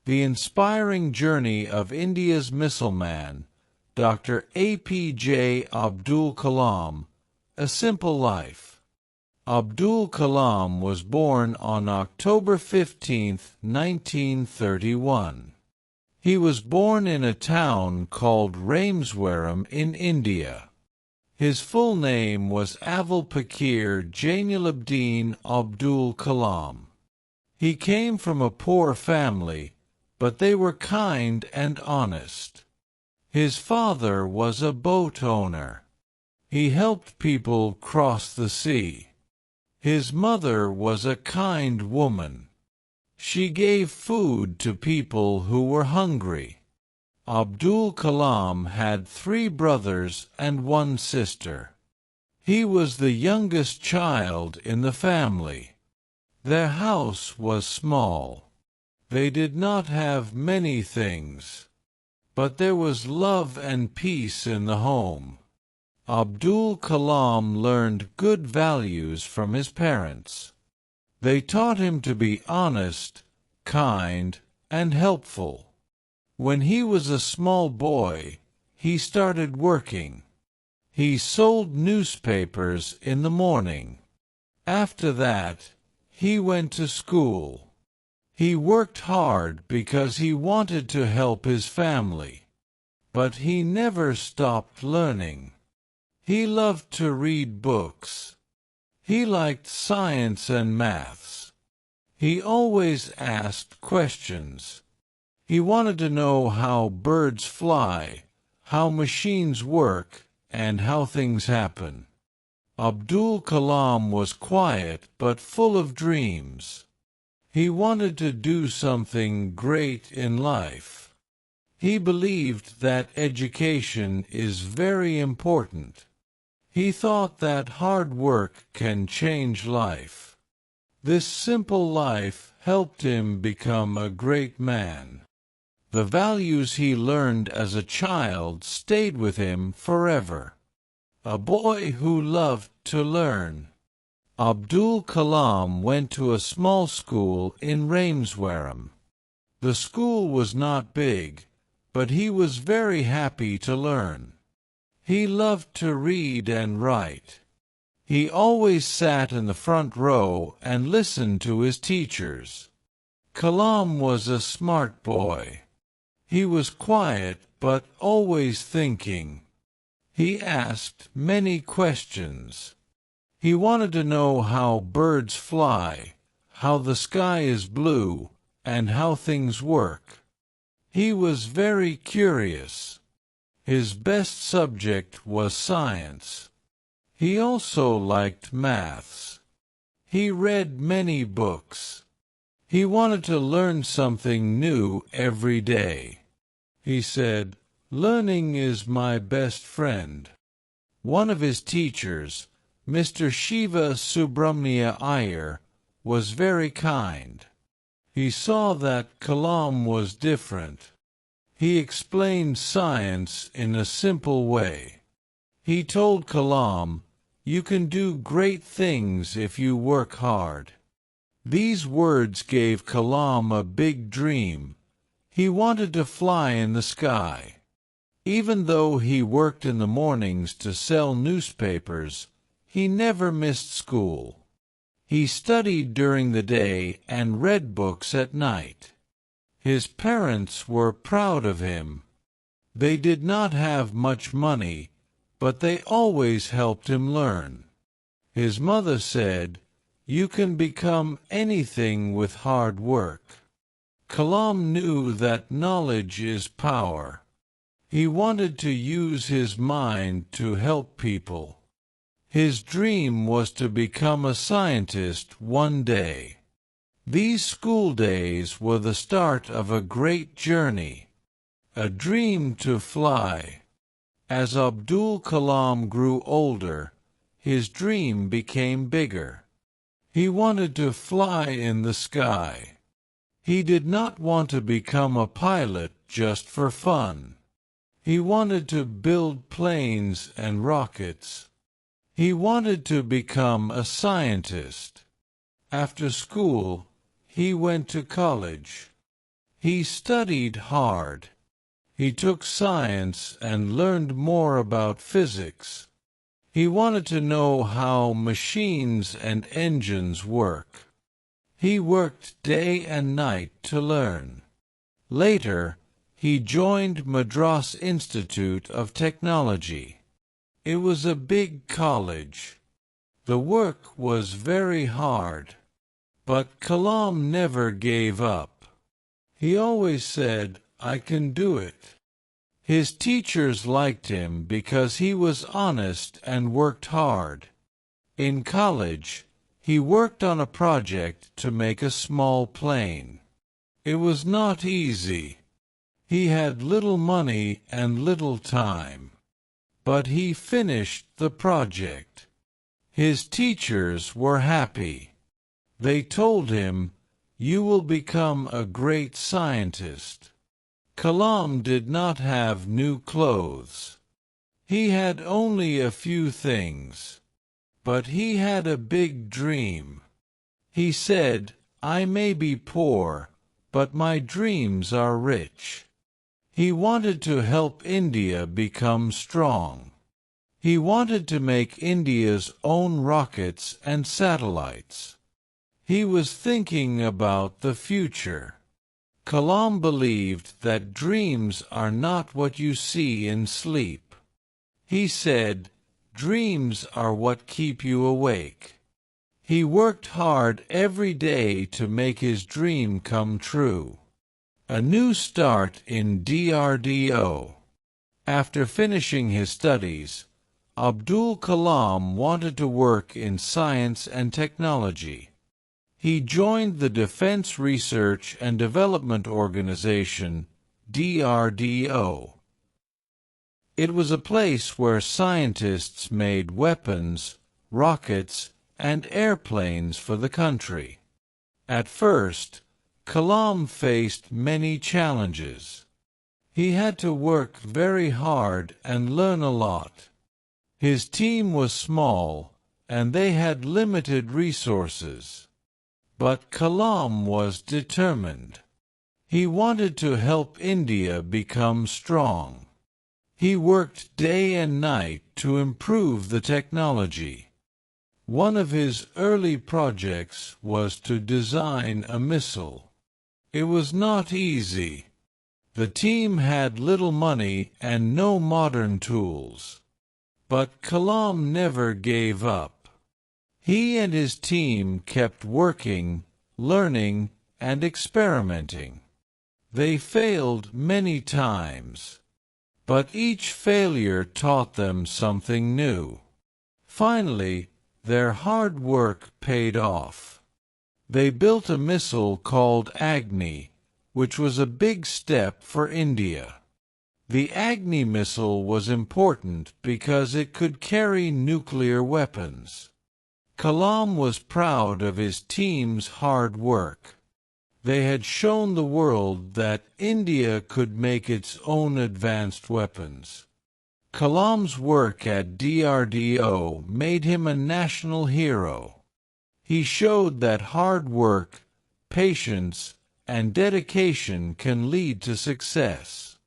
The Inspiring Journey of India's Missile Man, Dr. APJ Abdul Kalam, A Simple Life. Abdul Kalam was born on October 15, 1931. He was born in a town called Rameswaram in India. His full name was Avul Pakir Jainulabdin Abdul Kalam. He came from a poor family, but they were kind and honest. His father was a boat owner. He helped people cross the sea. His mother was a kind woman. She gave food to people who were hungry. Abdul Kalam had 3 brothers and 1 sister. He was the youngest child in the family. Their house was small. They did not have many things, but there was love and peace in the home. Abdul Kalam learned good values from his parents. They taught him to be honest, kind, and helpful. When he was a small boy, he started working. He sold newspapers in the morning. After that, he went to school. He worked hard because he wanted to help his family. But he never stopped learning. He loved to read books. He liked science and maths. He always asked questions. He wanted to know how birds fly, how machines work, and how things happen. Abdul Kalam was quiet but full of dreams. He wanted to do something great in life. He believed that education is very important. He thought that hard work can change life. This simple life helped him become a great man. The values he learned as a child stayed with him forever. A boy who loved to learn. Abdul Kalam went to a small school in Rameswaram. The school was not big, but he was very happy to learn. He loved to read and write. He always sat in the front row and listened to his teachers. Kalam was a smart boy. He was quiet but always thinking. He asked many questions. He wanted to know how birds fly, how the sky is blue, and how things work. He was very curious. His best subject was science. He also liked maths. He read many books. He wanted to learn something new every day. He said, "Learning is my best friend." One of his teachers, Mr. Shiva Subramania Iyer, was very kind. He saw that Kalam was different. He explained science in a simple way. He told Kalam, "You can do great things if you work hard." These words gave Kalam a big dream. He wanted to fly in the sky. Even though he worked in the mornings to sell newspapers, he never missed school. He studied during the day and read books at night. His parents were proud of him. They did not have much money, but they always helped him learn. His mother said, "You can become anything with hard work." Kalam knew that knowledge is power. He wanted to use his mind to help people. His dream was to become a scientist one day. These school days were the start of a great journey, a dream to fly. As Abdul Kalam grew older, his dream became bigger. He wanted to fly in the sky. He did not want to become a pilot just for fun. He wanted to build planes and rockets. He wanted to become a scientist. After school, he went to college. He studied hard. He took science and learned more about physics. He wanted to know how machines and engines work. He worked day and night to learn. Later, he joined Madras Institute of Technology. It was a big college. The work was very hard. But Kalam never gave up. He always said, "I can do it." His teachers liked him because he was honest and worked hard. In college, he worked on a project to make a small plane. It was not easy. He had little money and little time. But he finished the project. His teachers were happy. They told him, "You will become a great scientist." Kalam did not have new clothes. He had only a few things. But he had a big dream. He said, "I may be poor, but my dreams are rich." He wanted to help India become strong. He wanted to make India's own rockets and satellites. He was thinking about the future. Kalam believed that dreams are not what you see in sleep. He said, "Dreams are what keep you awake." He worked hard every day to make his dream come true. A new start in DRDO. After finishing his studies, Abdul Kalam wanted to work in science and technology. He joined the Defense Research and Development Organization, DRDO. It was a place where scientists made weapons, rockets, and airplanes for the country. At first, Kalam faced many challenges. He had to work very hard and learn a lot. His team was small, and they had limited resources. But Kalam was determined. He wanted to help India become strong. He worked day and night to improve the technology. One of his early projects was to design a missile. It was not easy. The team had little money and no modern tools. But Kalam never gave up. He and his team kept working, learning, and experimenting. They failed many times. But each failure taught them something new. Finally, their hard work paid off. They built a missile called Agni, which was a big step for India. The Agni missile was important because it could carry nuclear weapons. Kalam was proud of his team's hard work. They had shown the world that India could make its own advanced weapons. Kalam's work at DRDO made him a national hero. He showed that hard work, patience, and dedication can lead to success.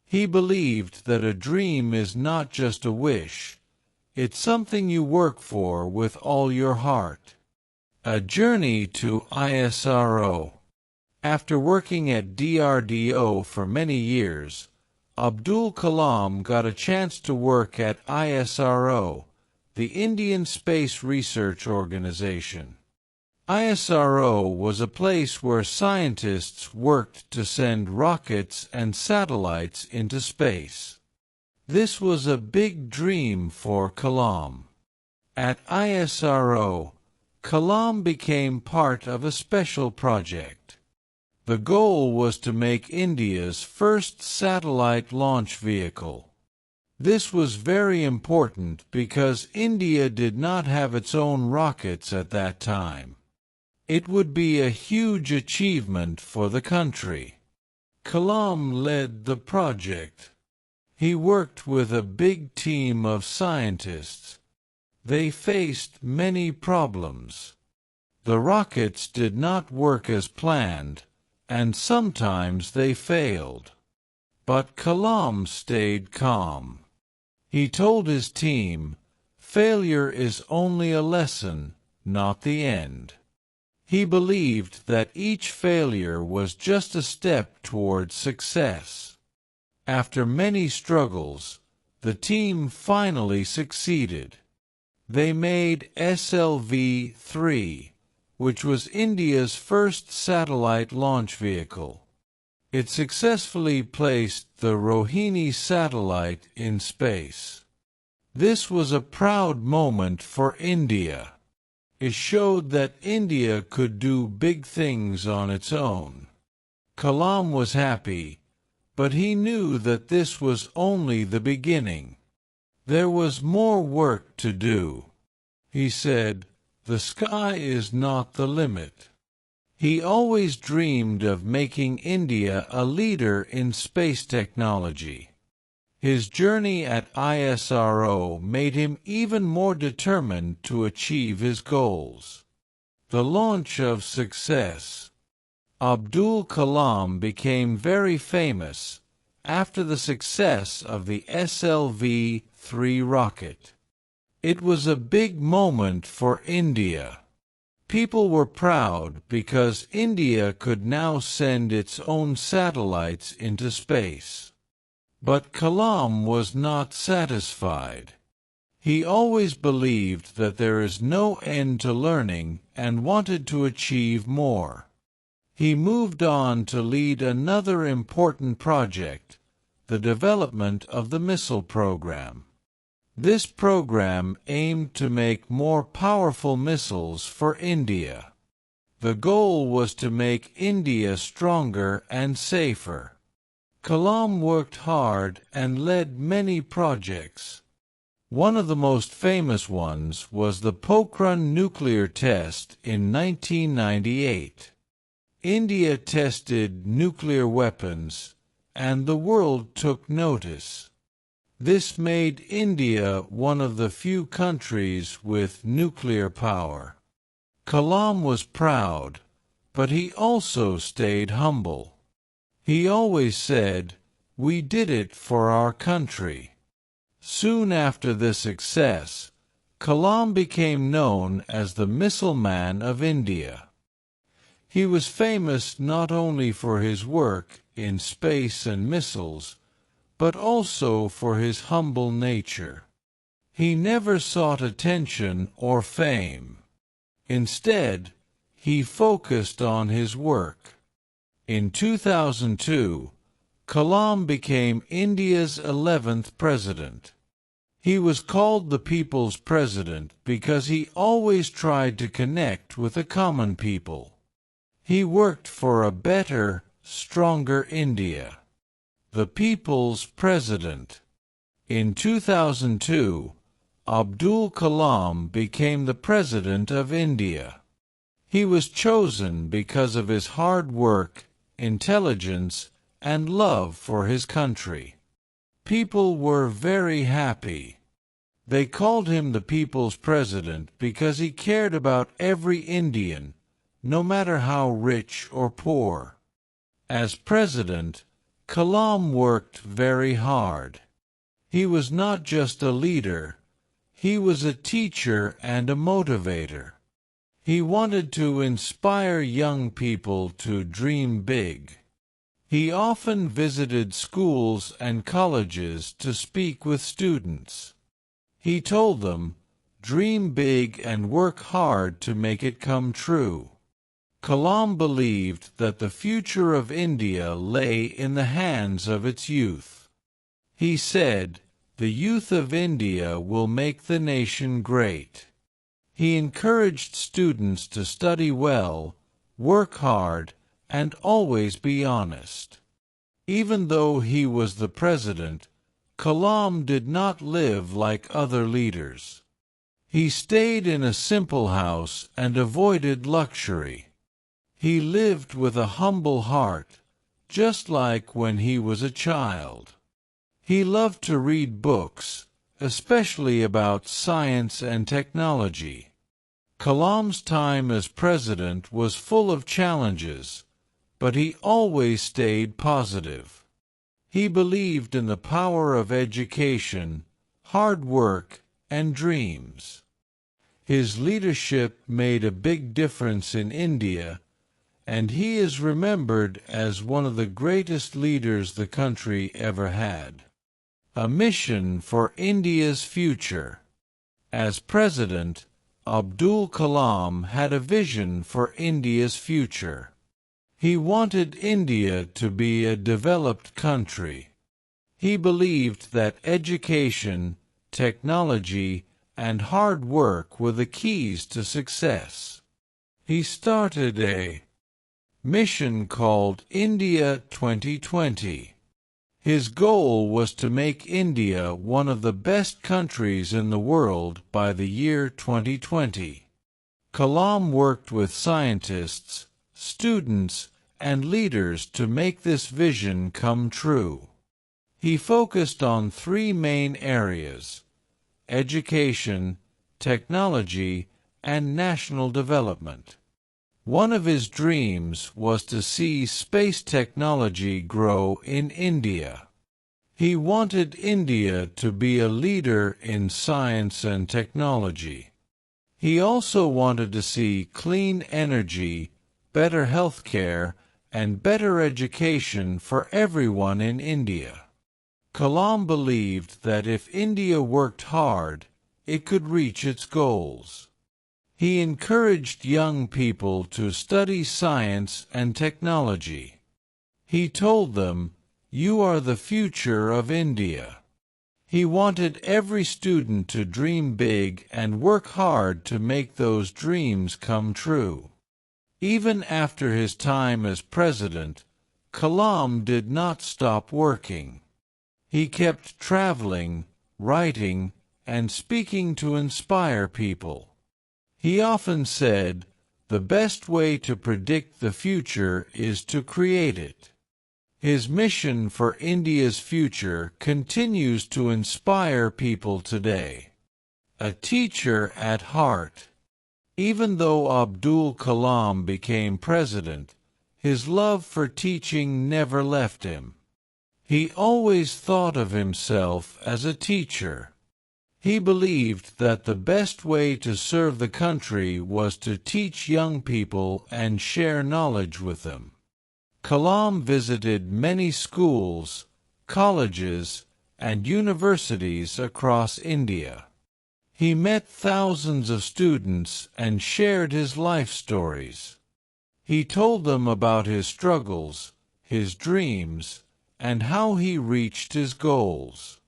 He believed that a dream is not just a wish. It's something you work for with all your heart. A journey to ISRO. After working at DRDO for many years, Abdul Kalam got a chance to work at ISRO, the Indian Space Research Organization. ISRO was a place where scientists worked to send rockets and satellites into space. This was a big dream for Kalam. At ISRO, Kalam became part of a special project. The goal was to make India's first satellite launch vehicle. This was very important because India did not have its own rockets at that time. It would be a huge achievement for the country. Kalam led the project. He worked with a big team of scientists. They faced many problems. The rockets did not work as planned, and sometimes they failed. But Kalam stayed calm. He told his team, "Failure is only a lesson, not the end." He believed that each failure was just a step toward success. After many struggles, the team finally succeeded. They made SLV-3, which was India's first satellite launch vehicle. It successfully placed the Rohini satellite in space. This was a proud moment for India. It showed that India could do big things on its own. Kalam was happy, but he knew that this was only the beginning. There was more work to do. He said, "The sky is not the limit." He always dreamed of making India a leader in space technology. His journey at ISRO made him even more determined to achieve his goals. The launch of success. Abdul Kalam became very famous after the success of the SLV-3 rocket. It was a big moment for India. People were proud because India could now send its own satellites into space. But Kalam was not satisfied. He always believed that there is no end to learning and wanted to achieve more. He moved on to lead another important project, the development of the missile program. This program aimed to make more powerful missiles for India. The goal was to make India stronger and safer. Kalam worked hard and led many projects. One of the most famous ones was the Pokhran nuclear test in 1998. India tested nuclear weapons, and the world took notice. This made India one of the few countries with nuclear power. Kalam was proud, but he also stayed humble. He always said, "We did it for our country." Soon after this success, Kalam became known as the Missile Man of India. He was famous not only for his work in space and missiles, but also for his humble nature. He never sought attention or fame. Instead, he focused on his work. In 2002, Kalam became India's 11th president. He was called the People's President because he always tried to connect with the common people. He worked for a better, stronger India. The People's President. In 2002, Abdul Kalam became the President of India. He was chosen because of his hard work, intelligence, and love for his country. People were very happy. They called him the People's President because he cared about every Indian, no matter how rich or poor. As president, Kalam worked very hard. He was not just a leader, he was a teacher and a motivator. He wanted to inspire young people to dream big. He often visited schools and colleges to speak with students. He told them, "Dream big and work hard to make it come true." Kalam believed that the future of India lay in the hands of its youth. He said, "The youth of India will make the nation great." He encouraged students to study well, work hard, and always be honest. Even though he was the president, Kalam did not live like other leaders. He stayed in a simple house and avoided luxury. He lived with a humble heart, just like when he was a child. He loved to read books, especially about science and technology. Kalam's time as president was full of challenges, but he always stayed positive. He believed in the power of education, hard work, and dreams. His leadership made a big difference in India, and he is remembered as one of the greatest leaders the country ever had. A mission for India's future. As president, Abdul Kalam had a vision for India's future. He wanted India to be a developed country. He believed that education, technology, and hard work were the keys to success. He started a mission called India 2020. His goal was to make India one of the best countries in the world by the year 2020. Kalam worked with scientists, students, and leaders to make this vision come true. He focused on three main areas: education, technology, and national development. One of his dreams was to see space technology grow in India. He wanted India to be a leader in science and technology. He also wanted to see clean energy, better healthcare, and better education for everyone in India. Kalam believed that if India worked hard, it could reach its goals. He encouraged young people to study science and technology. He told them, "You are the future of India." He wanted every student to dream big and work hard to make those dreams come true. Even after his time as president, Kalam did not stop working. He kept traveling, writing, and speaking to inspire people. He often said, "The best way to predict the future is to create it." His mission for India's future continues to inspire people today. A teacher at heart. Even though Abdul Kalam became president, his love for teaching never left him. He always thought of himself as a teacher. He believed that the best way to serve the country was to teach young people and share knowledge with them. Kalam visited many schools, colleges, and universities across India. He met thousands of students and shared his life stories. He told them about his struggles, his dreams, and how he reached his goals.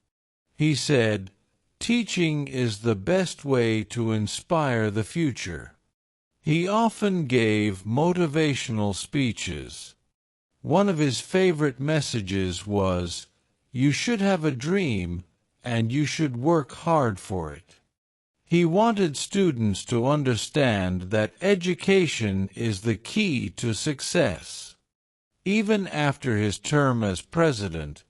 He said, "Teaching is the best way to inspire the future." He often gave motivational speeches. One of his favorite messages was, "You should have a dream, and you should work hard for it." He wanted students to understand that education is the key to success. Even after his term as president,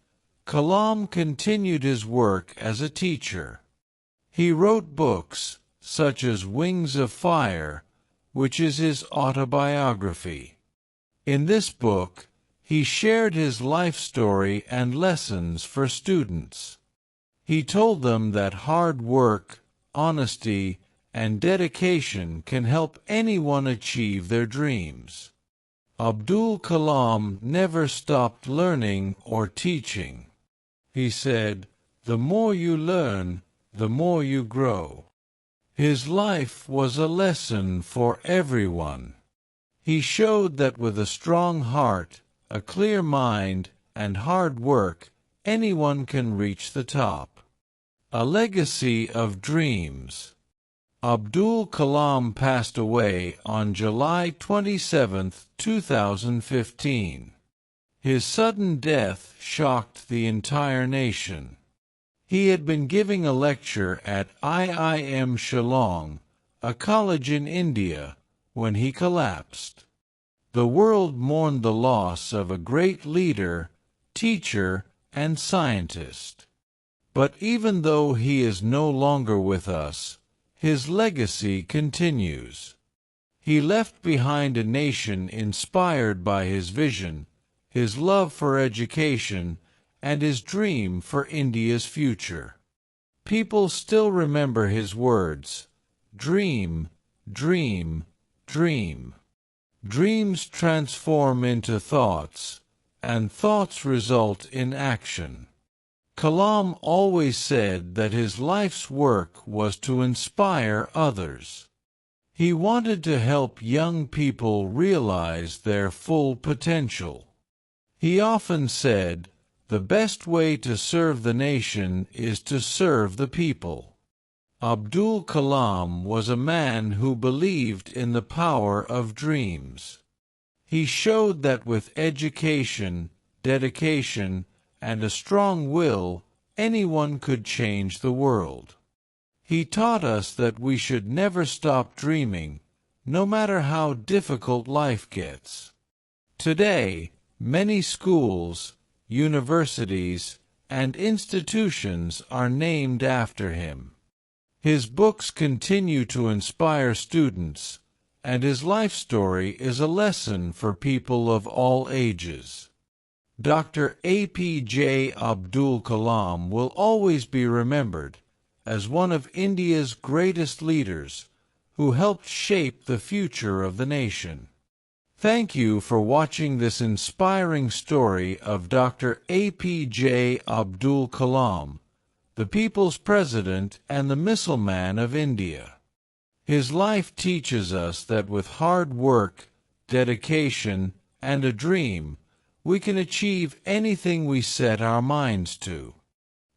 Kalam continued his work as a teacher. He wrote books, such as Wings of Fire, which is his autobiography. In this book, he shared his life story and lessons for students. He told them that hard work, honesty, and dedication can help anyone achieve their dreams. Abdul Kalam never stopped learning or teaching. He said, "The more you learn, the more you grow." His life was a lesson for everyone. He showed that with a strong heart, a clear mind, and hard work, anyone can reach the top. A legacy of dreams. Abdul Kalam passed away on July 27, 2015. His sudden death shocked the entire nation. He had been giving a lecture at IIM Shillong, a college in India, when he collapsed. The world mourned the loss of a great leader, teacher, and scientist. But even though he is no longer with us, his legacy continues. He left behind a nation inspired by his vision, his love for education, and his dream for India's future. People still remember his words, "Dream, dream, dream." Dreams transform into thoughts, and thoughts result in action. Kalam always said that his life's work was to inspire others. He wanted to help young people realize their full potential. He often said, "The best way to serve the nation is to serve the people." Abdul Kalam was a man who believed in the power of dreams. He showed that with education, dedication, and a strong will, anyone could change the world. He taught us that we should never stop dreaming, no matter how difficult life gets. Today, many schools, universities, and institutions are named after him. His books continue to inspire students, and his life story is a lesson for people of all ages. Dr. APJ Abdul Kalam will always be remembered as one of India's greatest leaders who helped shape the future of the nation. Thank you for watching this inspiring story of Dr. APJ Abdul Kalam, the People's President and the Missile Man of India. His life teaches us that with hard work, dedication, and a dream, we can achieve anything we set our minds to.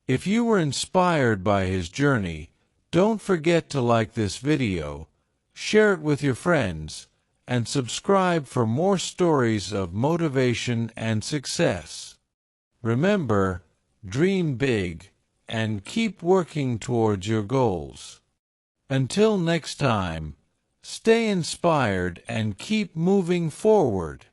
If you were inspired by his journey, don't forget to like this video, share it with your friends, and subscribe for more stories of motivation and success. Remember, dream big and keep working towards your goals. Until next time, stay inspired and keep moving forward.